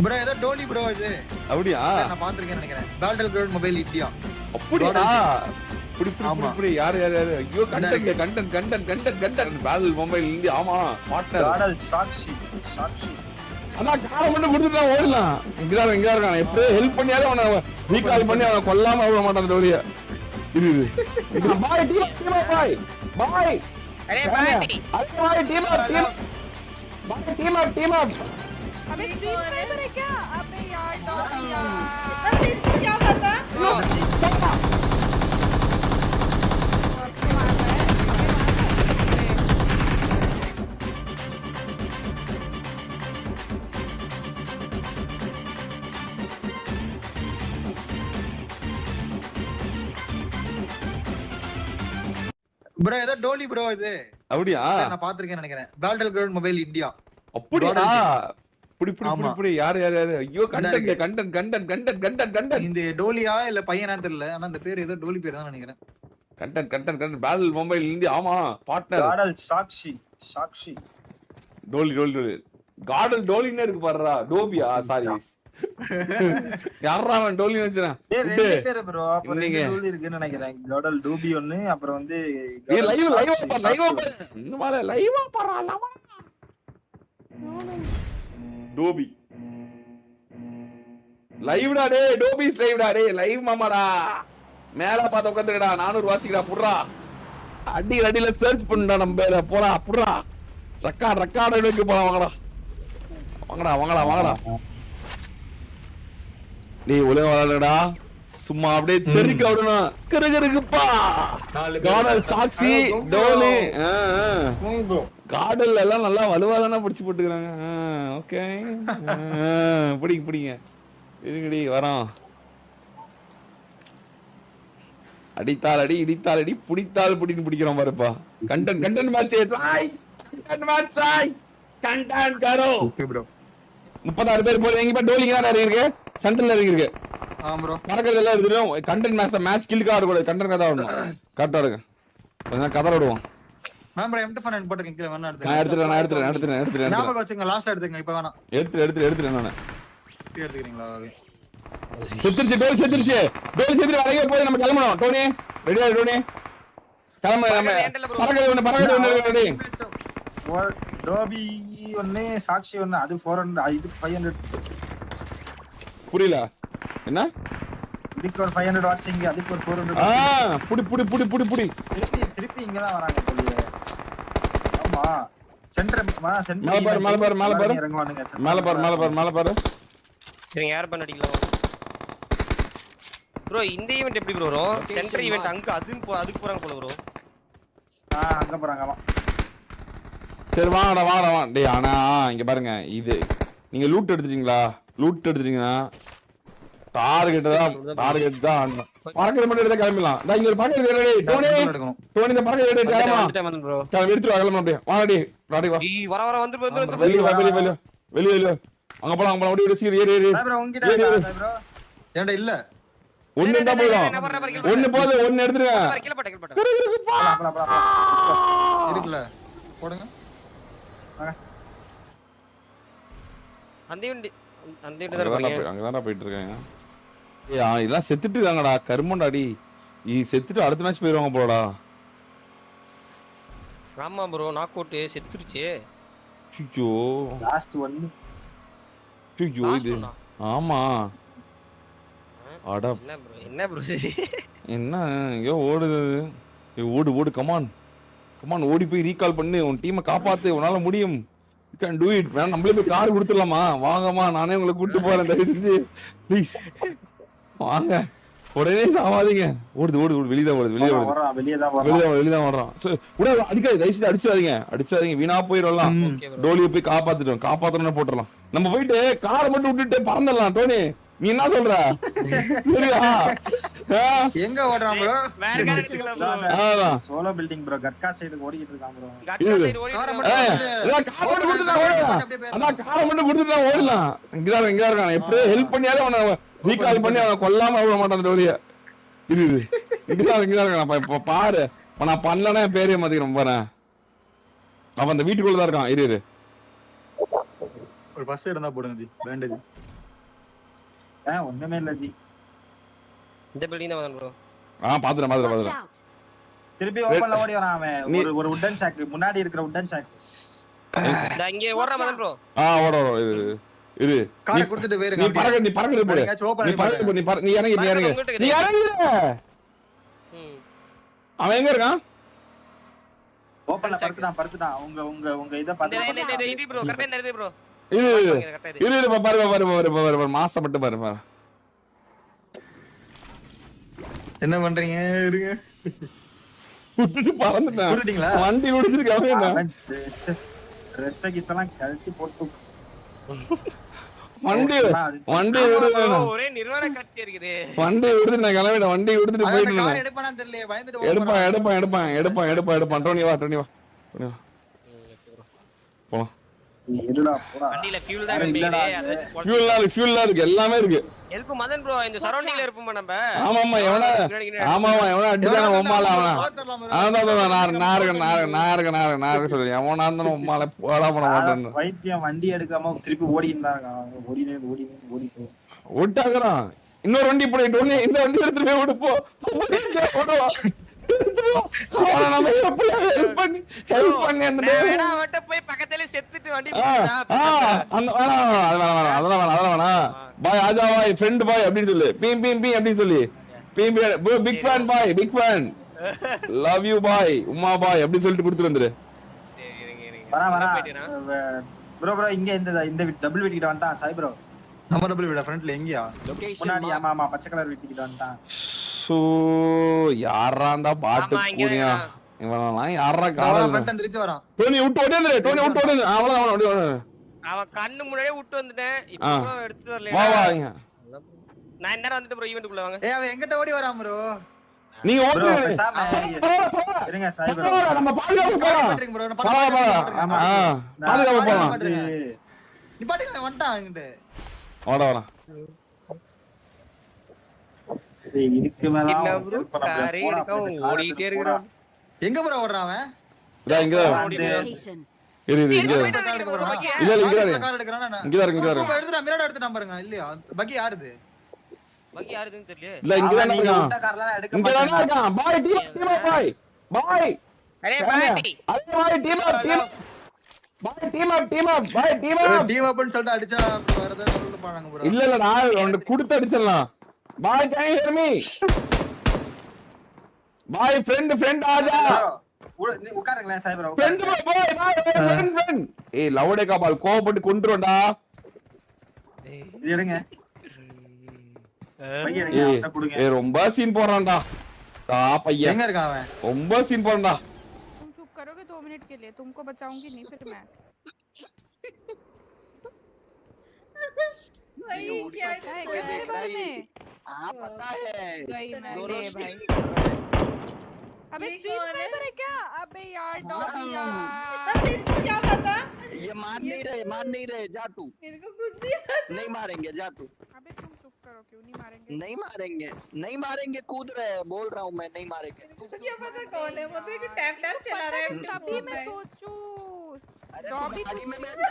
Bro ஏதோ Dolly bro இது. அப்படியா? நான் பாத்துர்க்கேன்னு நினைக்கிறேன். Battle ground mobile India. அப்படியா? புடி யார் ஐயோ கண்டென்ட் பேட்டில் மொபைல் இந்தியா. ஆமா பார்ட்னர் காடல் சாக்ஷி. அதான் காரை மட்டும் கொடுத்துட்டா ஓடலாம். இங்கதான் இருக்கான். எப்படியே ஹெல்ப் பண்ணியாலே அவனை ரீகால் பண்ணி அவனை கொல்லாம விட மாட்டான் அந்த டோலிய. இது பாய் டீம் பாய் பாய் अरे भाई अरे भाई टीम अप अबे स्ट्रीम स्नाइपर है क्या? अबे यार डॉगी यार क्या पता? ப்ரோ ஏதோ டோலி ப்ரோ இது. அப்படியா? நான் பாத்துர்க்கேன்னு நினைக்கிறேன். Battle ground mobile India. அப்படியா? புடி யார் ஐயோ கண்டென்ட் இந்த டோலியா இல்ல பையனா தெரியல. ஆனா அந்த பேர் ஏதோ டோலி பேர் தான் நினைக்கிறேன். Content battle mobile India. ஆமா பார்ட்னர் காடல் சாக்ஷி. டோலி காடல் டோலின்னு இருக்கு பாருடா. டோபியா சாரி யாரா அவன் டோலி வச்சான். டேய் ரெண்டு பேர் ப்ரோ. அப்ப ரெண்டு டோலி இருக்குன்னு நினைக்கிறேன். காடல் டூபி ஒன்னு, அப்புறம் வந்து லைவ் இந்த மாதிரி லைவா பாறலாம். டோபி லைவ்டா டேய். டோபிஸ் லைவ்டா டேய். லைவ் மாமாடா. மேல பாத்து உட்கார்ந்துடா. 400 வாட்சிங்கடா புட்றா. அடியில சர்ச் பண்ணுடா நம்ம போடா புட்றா. ரெக்கார்ட் எடுக்க போலாம். வாங்கடா டேய் ஒழுங்கா விளையாடுடா. சும்மா அப்படியே தெறிக்க விடணும். கருகருக்குப்பா. காடல் சாக்ஷி டோலி காடல் எல்லாம் நல்லா வலுவாதானே பிடிச்சு போட்டுக்கிறாங்க. ஓகே பிடிங்க இருங்கடி வரோம். அடித்தால் அடி இடித்தால் அடி புடித்தால் புடின்னு பிடிக்கிறோம் பாருப்பா. கண்டென்ட் மேட்ச் கண்டென்ட் கரோ. Okay bro. 36 பேர் போல எங்க டோலிங்க தான் இருக்கு. சென்டர்ல இருக்கு. ஆ ப்ரோ. பறக்கிறது எல்லாம் எடுத்துறோம். கண்டென்ட் மேட்ச் கில் கார்டு கூட கண்டென்ட் கதா வரணும். கரெக்ட்டா இருக்கு. கொஞ்சம் கதற விடுவோம். மேம் ப்ரோ M2 போட்டுங்க. கீழ வேணா நான் எடுத்துறேன். ஞாபகம் வச்சுங்க. லாஸ்ட் எடுத்துங்க. இப்ப வேணாம். எடுத்துறேன் நானு. எடுத்துக்கிறீங்களா? செத்துருச்சு. வரைய போய் நம்ம கிளம்பணும். டோனி ரெடியா டோனி? கிளம்பு நம்ம. பறக்கிறது ஒண்ணு ரெடி. டோபி ஒன்னு, சாக்ஷி ஒன்னு. அது 400, இது 500. புரியல என்ன? இதுக்கு ஒரு 500 வாட்சிங், அதுக்கு ஒரு 400. புடி திருப்பி இங்க தான் வராங்க போலியே. ஆமா சென்டர் மேல பாரு. இவங்க யார் பண்ண அடிக்கலாம் ப்ரோ? இந்த ஈவென்ட் எப்படி ப்ரோ வரும்? சென்டர் ஈவென்ட் அங்க அதுக்கு போறாங்க போல ப்ரோ. அங்க போறாங்க. ஆமா சரி வாங்கடா. டேய் ஆனா இங்க பாருங்க. இது நீங்க லூட் எடுத்துட்டீங்களா? டார்கெட் தான் பறக்கிற மட்டும் எடுத்தா கிளம்பலாம். இங்க ஒரு பறக்கிற ரெடி. டோனி இந்த பறக்கிற ரெடி. கிளம்பலாம் ப்ரோ. எடுத்து கிளம்பலாம் அப்படியே. வாடா வர வந்து வெளிய அங்க போலாம் அப்படியே சீக்கிரம் ஏறு. ப்ரோ உங்கிட்ட ப்ரோ ஏன்டா இல்ல? ஒண்ணு தான் போதும். ஒண்ணு எடுத்துருங்க. இருக்குல போடுங்க. அந்த ஈவென்ட் அங்கதான்டா போயிட்டு இருக்காங்க. இதெல்லாம் செத்துட்டு இருக்காங்கடா. கருமண்டாடி. செத்துட்டு அடுத்த மேட்ச் போயிருவாங்க போலடா. ஆமா ப்ரோ. Knock out செத்துருச்சு. ஐயோ லாஸ்ட் ஒன். இது ஆமா. அட என்ன ப்ரோ என்ன ஐயோ ஓடுது. ஓடு கமான் ஓடி போய் ரீகால் பண்ணு. உன் டீமை காப்பாத்து. உன்னால முடியும். You can do it. வேணா நம்மளே போய் கார் கொடுத்துடலாமா? வாங்கம்மா நானே உங்களை கூட்டு போறேன். தயவு செஞ்சு ப்ளீஸ் வாங்க. உடனே சாவாதீங்க. ஓடுது வெளியதான் வர்றான். அடிக்காது. தயவு செஞ்சு அடிச்சாதீங்க. வீணா போயிடலாம். டோலியை போய் காப்பாத்தணும்னு போட்டுடலாம். நம்ம போயிட்டு காரை மட்டும் விட்டுட்டு பறந்துடலாம். டோனி நீ என்ன சொல்ற? சரியா? எங்க ஓடுறான் ப்ரோ? வேற கார் எடுத்துக்கலாம் bro. Solo building bro. Gatka சைடுக்கு ஓடிட்டு இருக்கான் ப்ரோ. கட்கா சைடு ஓடிட்டு காரை மட்டும் கொடுத்துட்டா ஓடலாம். இங்கதான் இருக்கான். எப்படியே ஹெல்ப் பண்ணியாலே அவனை ரீகால் பண்ணி அவனை கொல்லாம விட மாட்டான். டோலிய இங்கதான் இருக்கான். இப்ப பாரு நான் பண்ணலன்னா பேரே மாத்திக்கிறேன் பாரு. அவன் அந்த வீட்டுக்குள்ளதான் இருக்கான். இரு ஒரு பஸ் இருந்தா போடுங்க ஜி வேண்டது. ஒண்ணுமே இல்ல ஜி. இந்த பில்டிங் தான் ப்ரோ. பாத்துறேன். திருப்பி ஓபன்ல ஓடி வரான் அவன். ஒரு உட்டன் ஷாக் முன்னாடி இருக்கிற உட்டன் ஷாக். நான் இங்க ஓடுற மதன் ப்ரோ. ஓட இது காரை கொடுத்துட்டு வேற நீ பறக்குது போடு. நீ இறங்கு. அவன் எங்க இருக்கான்? ஓபன்ல படுத்துட்டான். உங்க இத பாத்து. இது ப்ரோ கரெக்ட்டா நடக்குது ப்ரோ. இரு பாரு மாசம் மட்டும் பாரு. என்ன பண்றீங்க? இருங்க. விட்டுட்டு பறந்துட்டான். கொடுத்தீங்களா? வண்டி ஓடிச்சிருக்காவே என்ன? Dress கிஸ்லாம் கழட்டி போட்டு வண்டி விடுது. ஒரே நிர்வாண காட்சி இருக்குது. வண்டி விடுது. நான் கிளம்பிட்டேன். வண்டி விடுத்துட்டு போயிட்டு கார் எடுப்பானான்னு தெரியல. பயந்துட்டு எடுப்பான். டோனி வா போலாம். இருடா போடா. வண்டியில ஃபியூல் தான் வேண்டியது. அது ஃபியூல்லாம் இருக்கு. எல்லாமே இருக்கு. எல்கு மதன் ப்ரோ இந்த சரௌண்டிங்ல இருப்போம் நம்ம. ஆமா எவனா அடிச்சான உம்மால அவனா. நான் சொல்லி அவனா இருந்தாலும் உம்மால போடா பண்ண மாட்டேன்னு. வைத்தியம் வண்டி எடுக்காம திருப்பி ஓடினாங்க. ஓடி ஓட்டாங்கறான். இன்னொரு வண்டி போயிட்டு இந்த வண்டி எடுத்துட்டு போய் விடு போ. நம்ம எப்படி ஹெல்ப் பண்ணி அந்த வேணா அவட்ட போய் பக்கத்துல செத்துட்டு வண்டி அதெல்லாம் பாய் ஆஜா பாய் ஃப்ரெண்ட் பாய் அப்படின்னு சொல்லு. பீம் அப்படின்னு சொல்லி பிக் ஃபேன் பாய் பிக் ஃபேன் லவ் யூ பாய் உமா பாய் அப்படி சொல்லிட்டு கொடுத்துட்டு வந்துரு. வரா ப்ரோ இங்க இந்த டபுள் வீட்டுக்கிட்ட வந்துட்டான் சாய் ப்ரோ. நம்ம டபுள் வீடா ஃப்ரண்ட்ல எங்கயா? முன்னாடி ஆமா பச்சை கலர் வீட்டுக்கிட்ட வந்துட்டான். சோ யாராண்டா பாட்டு பூனியா இவனலாம் யாரா காரணம் பட்டன் திருச்சி வரான். டோனி விட்டு ஓடிடு. அவன் அவன் கண்ணு முன்னாடியே விட்டு வந்துட்டேன். இப்போ எடுத்து வரல. வா நான் இந்த நேரம் வந்துட்டு ப்ரோ ஈவென்ட்க்குள்ள வாங்க. அவன் எங்கட்ட ஓடி வரான் ப்ரோ. நீ ஓடு. இருங்க சாய் ப்ரோ. நம்ம பாதுகாப்பு போலாம். ஆமா பாதுகாப்பு போலாம். நீ பாட்டுக்கு வந்துட்டான் இங்க. வாடா. இதுக்கு மேல என்ன ப்ரோ காரே எடுக்க ஓடிட்டே இருக்கறான். எங்க ப்ரோ ஓடுறான் அவன்? இங்க இரு இங்க கார் எடுக்க போறான். இல்ல கார் எடுக்கறானா? இங்க எடுத்துடா மிரட எடுத்துட்டான் பாருங்க. இல்லையா பக்கி யாருது? பக்கி யாருதுன்னு தெரியல. இல்ல இங்க தான் இருக்கான். இந்த கார்லாம் எடுக்க இங்க தான் இருக்கான். பாய் டீம் பாய். அரே பாட்டி. அது பாய் டீம் டீம் அப்னு சொல்லிட்டு அடிச்சா வேற ஏதாவது சொல்லிட்டு போறாங்க ப்ரோ. இல்ல நான் உன்னை குடுத்து அடிச்சலாம். பாய் can you hear me? பாய் ஃப்ரெண்ட் ஆஜா. உட்காருங்களேன் சாய் ப்ரோ. ஃப்ரெண்ட் பாய் ஃப்ரெண்ட். ஏய் லவுடே காபால் கோபப்பட்டு கொன்றுடா. எடுங்க. பையன் எடுங்க கொடுங்க. ஏய் ரொம்ப சீன் போறான்டா. பையன் எங்க இருக்கான் அவன்? ரொம்ப சீன் போறான்டா. तुम चुप करोगे 2 मिनट के लिए? तुमको बचाऊंगी नहीं फिर मैं। भाई क्या है किसके बारे में? पता है गई मैं दोनों ले भाई। अबे ये स्ट्रीम कौन है? स्नाइपर है क्या? अबे यार डॉगी यार। तेरे को क्या पता? ये मान नहीं रहे जा तू। मेरे को कुछ नहीं पता। नहीं मारेंगे जा तू। अबे तुम चुप करो क्यों नहीं मारेंगे? नहीं मारेंगे कूद रहे हैं बोल रहा हूँ मैं नहीं मारेंगे। मेरे को क्या पता कौन है? वो तो एक टैप चला रहा है। तभी मैं सोचूं अरे डॉगी गाड़ी में तुम बैठ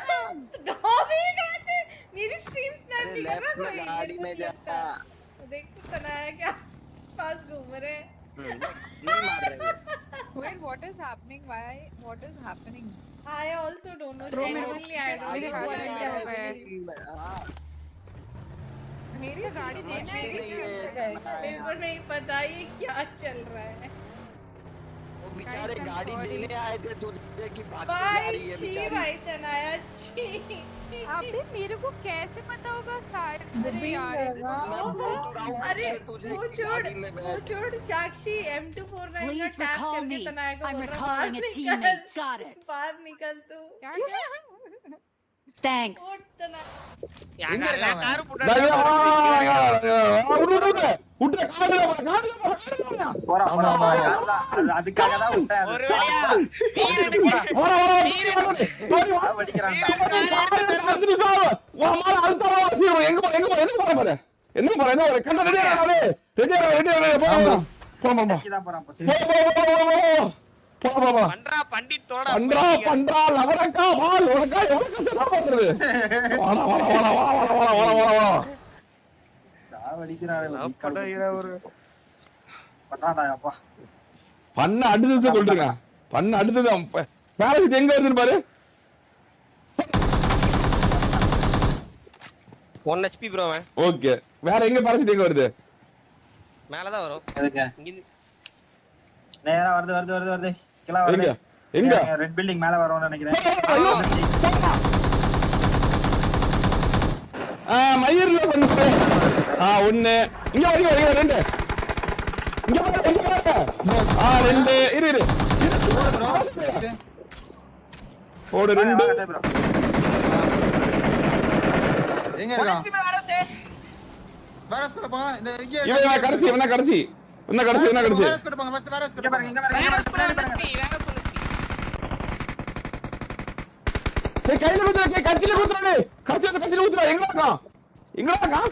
डॉबी कहाँ से? मेरी स्ट्रीम स्नैप अरे नहीं कर रहा लेफ्ट में कोई। गाड़ी में जा। देख तो तनाया क्या पास घूम रहे। नहीं मार रहे। Wait, what is happening? Why? What is happening? I also don't know. Genuinely I don't मेरी know. गाड़ी क्या हो गया है? मेरी गाड़ी देखने मेरे को नहीं पता ये क्या चल रहा है। वो बेचारे गाड़ी देने आए थे तुझे की बात जा भाई रही है छी बेचारी। भाई तनाया छी। अबे मेरे को कैसे पता होगा शायद? अरे यार अरे वो छोड़ साक्षी M249 का टैप करके तनाया को बोल रहा बाहर निकल तू। क्या Thanks. யாரா கார் அதுக்காக தான் விட்டேன். ஒரு வழியா போடா பண்றா பண்டிட் தோடா பண்றா லவரக்கா வால் உனக்கா எவ்வளவு செலவு பண்றது வாடா சாவடிக்கிறானே பண்றா ஒரு பட்டாடா அப்பா. பண்ண அடுத்தது சொல்றேங்க பண்ண அடுத்தது பேரஷூட் எங்க வருதுன்னு பாரு 1 HP ப்ரோ அவன் ஓகே வேற எங்க பேரஷூட் எங்க வருது மேல தான் வரும் எதுக்கு இங்க நேரா வருது கிளா வருது எங்க ரெட் பில்டிங் மேல வரும்னு நினைக்கிறேன். மயிர்ல பண்ணு ஒண்ணு இங்க வரைக்கும் ரெண்டு இங்க ரெண்டு இரு போடு ரெண்டு எங்க இருக்கான் வேற ஸ்கூல்ல போங்க இந்த இங்க இவன் கடைசி வேற ஸ்கூல்ல போங்க ஃபர்ஸ்ட் வேற ஸ்கூல்ல பாருங்க இங்க பாருங்க சரி கையில குத்துற கத்தில குத்துறானே கத்தில குத்துறா எங்க இருக்கான்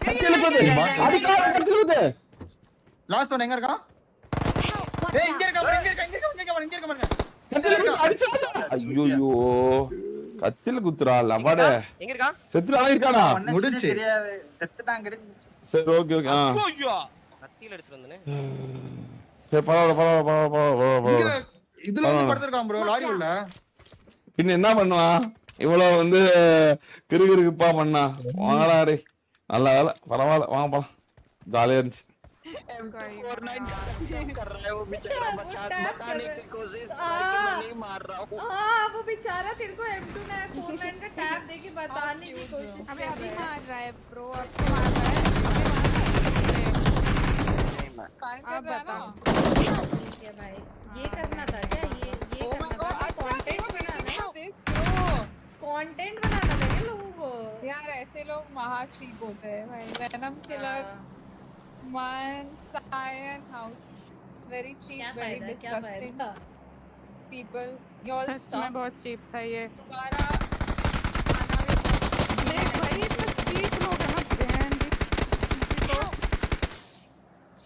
கத்தில குத்து அதுக்காக கத்தில குத்து லாஸ்ட் ஒன் எங்க இருக்கான் ஏய் இங்க இருக்க பாருங்க கத்தில குத்து அடிச்சா ஐயோ கத்தில குத்துறா லவட எங்க இருக்கான் செத்துறானே இருக்கானா முடிஞ்சு தெரியாது செத்துட்டாங்க சரி ஓகே ஐயோ கத்தியில எடுத்து வந்தனே சரி பரவாயில்ல இதுல வந்து படுத்துறான் ப்ரோ லாரி உள்ள பின்ன என்ன பண்ணுவான் இவ்வளவு வந்து கிறுகிறுப்பா பண்ணா வாங்கடா டே நல்ல வேலை பரவாயில்ல வாங்க போலாம் ஜாலியா இருந்துச்சு M249 कर रहा है वो बेचारा बताने की कोशिश कर रहा है कि मैं नहीं मार रहा हूँ। हाँ वो बेचारा तेरे को M249 का टैब देके बताने की कोशिश अबे अभी कर रहा मार रहा है ब्रो अब मार रहा है फाइन आप कर रहा है ना बता ठीक है भाई ये करना था क्या ये करना था कंटेंट बनाना कंटेंट बनाना था क्या लोगों को यार ऐसे लोग महा चीप होते हैं भाई वेनम किलर वन सायन हाउस वेरी क्या चीप वेरी फायदा डिस्गस्टिंग पीपल योर सच में बहुत चीप था ये दोबारा देख भाई इतना चीप लोग हैं ना ब्रांड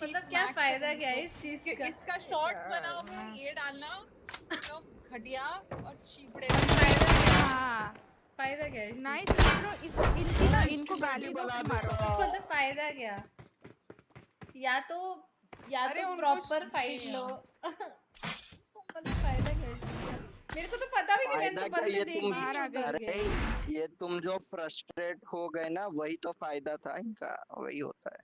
मतलब क्या फायदा क्या है इस चीज का इसका शॉर्ट्स बनाओगे ये डालना तो घटिया और चीपड़े हाँ फायदा क्या है नाइस ब्रो इनको गाली दो फिर मारो मतलब फायदा क्या या तो अरे उनको प्रॉपर फाइट लो मतलब फायदा क्या है इसका? मेरे को तो पता भी नहीं, मैंने तो फायदा क्या, बंदे ये देखे तुम ही नहीं उधर अरे के। ये तुम जो फ्रस्ट्रेट हो गए ना वही तो फायदा था इनका, वही होता है।